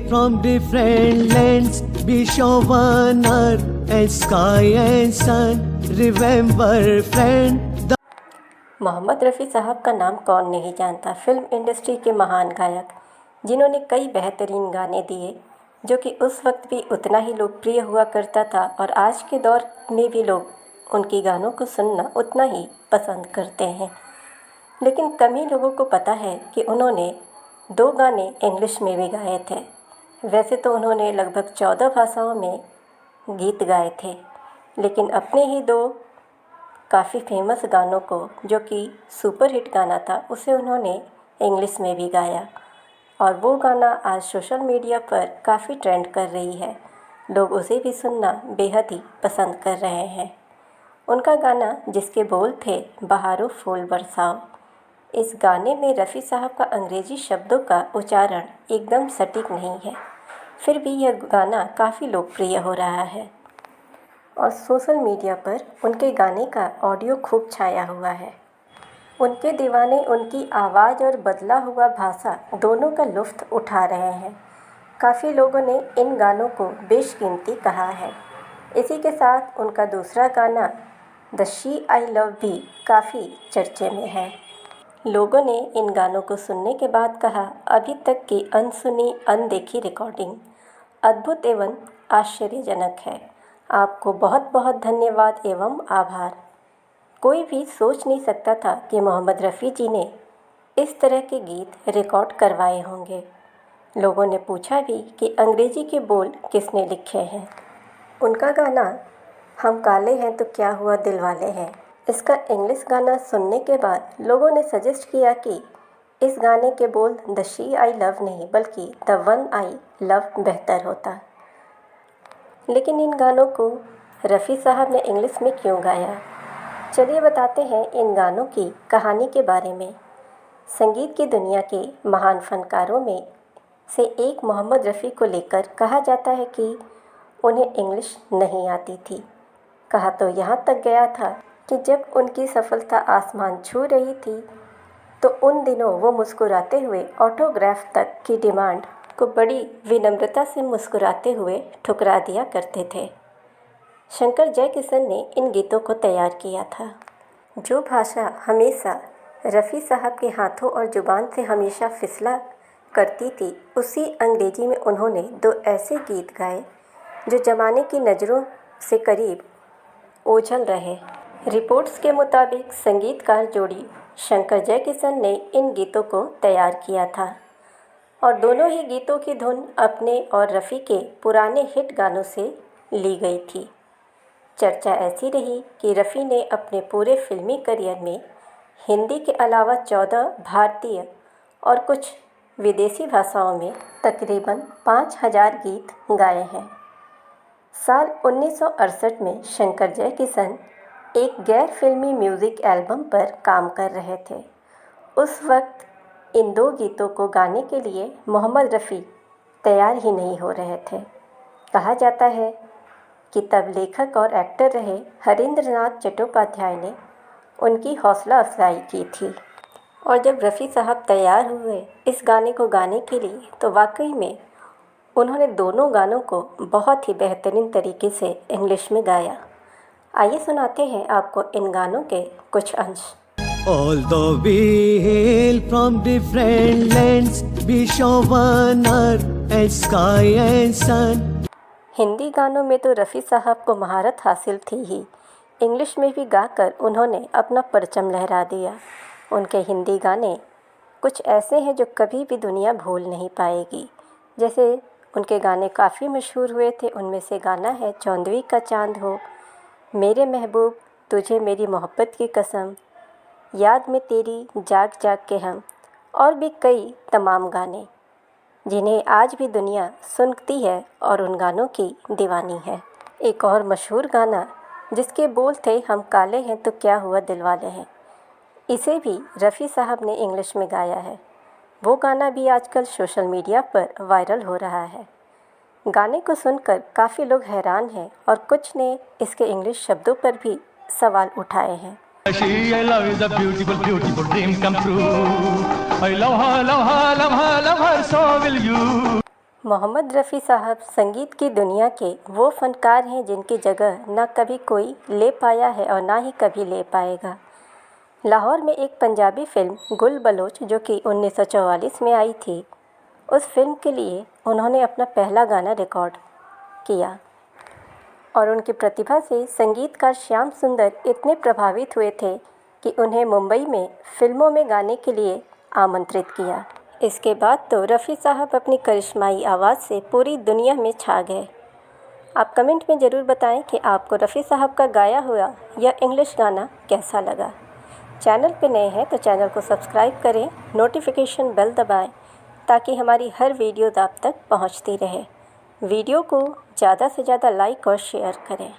from different lands, be show one earth and sky and sun. Remember friend. Mohammad Rafi साहब का नाम कौन नहीं जानता। फिल्म इंडस्ट्री के महान गायक जिन्होंने कई बेहतरीन गाने दिए, जो कि उस वक्त भी उतना ही लोकप्रिय हुआ करता था और आज के दौर में भी लोग उनकी गानों को सुनना उतना ही पसंद करते हैं। लेकिन कम ही लोगों को पता है कि उन्होंने 2 गाने इंग्लिश में भी गाए थे। वैसे तो उन्होंने लगभग 14 भाषाओं में गीत गाए थे, लेकिन अपने ही 2 काफ़ी फेमस गानों को, जो कि सुपर हिट गाना था, उसे उन्होंने इंग्लिश में भी गाया और वो गाना आज सोशल मीडिया पर काफ़ी ट्रेंड कर रही है। लोग उसे भी सुनना बेहद ही पसंद कर रहे हैं। उनका गाना जिसके बोल थे बहारो फूल बरसाओ, इस गाने में रफ़ी साहब का अंग्रेज़ी शब्दों का उच्चारण एकदम सटीक नहीं है, फिर भी यह गाना काफ़ी लोकप्रिय हो रहा है और सोशल मीडिया पर उनके गाने का ऑडियो खूब छाया हुआ है। उनके दीवाने उनकी आवाज़ और बदला हुआ भाषा दोनों का लुत्फ़ उठा रहे हैं। काफ़ी लोगों ने इन गानों को बेशकीमती कहा है। इसी के साथ उनका दूसरा गाना द शी आई लव भी काफ़ी चर्चे में है। लोगों ने इन गानों को सुनने के बाद कहा, अभी तक की अनसुनी अनदेखी रिकॉर्डिंग अद्भुत एवं आश्चर्यजनक है। आपको बहुत बहुत धन्यवाद एवं आभार। कोई भी सोच नहीं सकता था कि मोहम्मद रफ़ी जी ने इस तरह के गीत रिकॉर्ड करवाए होंगे। लोगों ने पूछा भी कि अंग्रेज़ी के बोल किसने लिखे हैं। उनका गाना हम काले हैं तो क्या हुआ दिल वाले हैं, इसका इंग्लिश गाना सुनने के बाद लोगों ने सजेस्ट किया कि इस गाने के बोल द शी आई लव नहीं बल्कि द वन आई लव बेहतर होता। लेकिन इन गानों को रफ़ी साहब ने इंग्लिश में क्यों गाया, चलिए बताते हैं इन गानों की कहानी के बारे में। संगीत की दुनिया के महान फनकारों में से एक मोहम्मद रफ़ी को लेकर कहा जाता है कि उन्हें इंग्लिश नहीं आती थी। कहा तो यहाँ तक गया था कि जब उनकी सफलता आसमान छू रही थी तो उन दिनों वो मुस्कुराते हुए ऑटोग्राफ तक की डिमांड को बड़ी विनम्रता से मुस्कुराते हुए ठुकरा दिया करते थे। शंकर जयकिशन ने इन गीतों को तैयार किया था। जो भाषा हमेशा रफ़ी साहब के हाथों और ज़ुबान से हमेशा फिसला करती थी, उसी अंग्रेज़ी में उन्होंने 2 ऐसे गीत गाए जो ज़माने की नज़रों से करीब ओझल रहे। रिपोर्ट्स के मुताबिक संगीतकार जोड़ी शंकर जयकिशन ने इन गीतों को तैयार किया था और दोनों ही गीतों की धुन अपने और रफ़ी के पुराने हिट गानों से ली गई थी। चर्चा ऐसी रही कि रफ़ी ने अपने पूरे फिल्मी करियर में हिंदी के अलावा 14 भारतीय और कुछ विदेशी भाषाओं में तकरीबन 5000 गीत गाए हैं। साल 1968 में शंकर जयकिशन एक गैर फिल्मी म्यूज़िक एल्बम पर काम कर रहे थे। उस वक्त इन 2 गीतों को गाने के लिए मोहम्मद रफ़ी तैयार ही नहीं हो रहे थे। कहा जाता है कि तब लेखक और एक्टर रहे हरींद्रनाथ चट्टोपाध्याय ने उनकी हौसला अफजाई की थी और जब रफ़ी साहब तैयार हुए इस गाने को गाने के लिए तो वाकई में उन्होंने दोनों गानों को बहुत ही बेहतरीन तरीके से इंग्लिश में गाया। आइए सुनाते हैं आपको इन गानों के कुछ अंश। Although we hail from different lands, we show one earth and sky and sun. Hindi गानों में तो रफ़ी साहब को महारत हासिल थी ही, इंग्लिश में भी गाकर उन्होंने अपना परचम लहरा दिया। उनके हिंदी गाने कुछ ऐसे हैं जो कभी भी दुनिया भूल नहीं पाएगी। जैसे उनके गाने काफ़ी मशहूर हुए थे, उनमें से गाना है चौंदवी का चांद हो, मेरे महबूब, तुझे मेरी मोहब्बत की कसम, याद में तेरी जाग जाग के हम, और भी कई तमाम गाने जिन्हें आज भी दुनिया सुनती है और उन गानों की दीवानी है। एक और मशहूर गाना जिसके बोल थे हम काले हैं तो क्या हुआ दिल वाले हैं, इसे भी रफ़ी साहब ने इंग्लिश में गाया है। वो गाना भी आजकल सोशल मीडिया पर वायरल हो रहा है। गाने को सुनकर काफ़ी लोग हैरान हैं और कुछ ने इसके इंग्लिश शब्दों पर भी सवाल उठाए हैं। I love is a beautiful, beautiful dream come true. I love her, love her, love her, love her, so will you. Mohammad Rafi साहब संगीत की दुनिया के वो फ़नकार हैं जिनकी जगह न कभी कोई ले पाया है और ना ही कभी ले पाएगा। लाहौर में एक पंजाबी फ़िल्म गुल बलोच जो कि 1944 में आई थी, उस फिल्म के लिए उन्होंने अपना पहला गाना रिकॉर्ड किया और उनकी प्रतिभा से संगीतकार श्याम सुंदर इतने प्रभावित हुए थे कि उन्हें मुंबई में फ़िल्मों में गाने के लिए आमंत्रित किया। इसके बाद तो रफ़ी साहब अपनी करिश्माई आवाज़ से पूरी दुनिया में छा गए। आप कमेंट में ज़रूर बताएं कि आपको रफ़ी साहब का गाया हुआ या इंग्लिश गाना कैसा लगा। चैनल पे नए हैं तो चैनल को सब्सक्राइब करें, नोटिफिकेशन बेल दबाएं ताकि हमारी हर वीडियो आप तक पहुंचती रहे। वीडियो को ज़्यादा से ज़्यादा लाइक और शेयर करें।